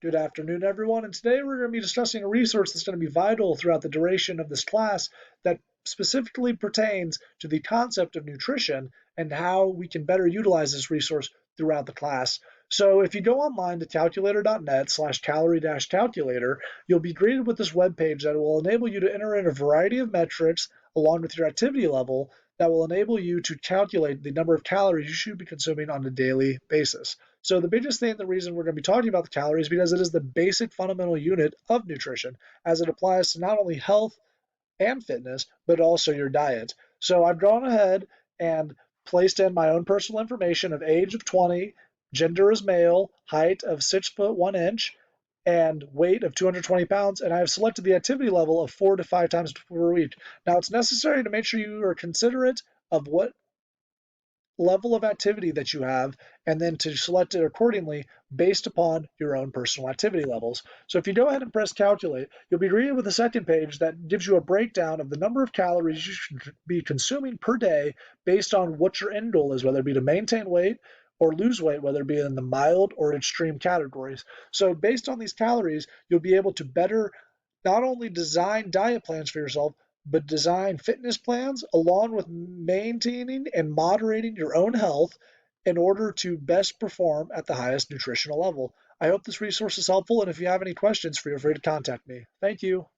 Good afternoon, everyone, and today we're going to be discussing a resource that's going to be vital throughout the duration of this class that specifically pertains to the concept of nutrition and how we can better utilize this resource throughout the class. So if you go online to calculator.net/calorie-calculator, you'll be greeted with this web page that will enable you to enter in a variety of metrics along with your activity level that will enable you to calculate the number of calories you should be consuming on a daily basis. So the biggest thing, the reason we're going to be talking about the calories, because it is the basic fundamental unit of nutrition as it applies to not only health and fitness, but also your diet. So I've gone ahead and placed in my own personal information of age of 20, gender is male, height of 6 foot 1 inch, and weight of 220 pounds, and I have selected the activity level of 4 to 5 times per week. Now it's necessary to make sure you are considerate of what level of activity that you have, and then to select it accordingly based upon your own personal activity levels. So if you go ahead and press calculate, you'll be greeted with a second page that gives you a breakdown of the number of calories you should be consuming per day based on what your end goal is, whether it be to maintain weight or lose weight, whether it be in the mild or extreme categories. So based on these calories, you'll be able to better not only design diet plans for yourself, but design fitness plans along with maintaining and moderating your own health in order to best perform at the highest nutritional level. I hope this resource is helpful, and if you have any questions, feel free to contact me. Thank you.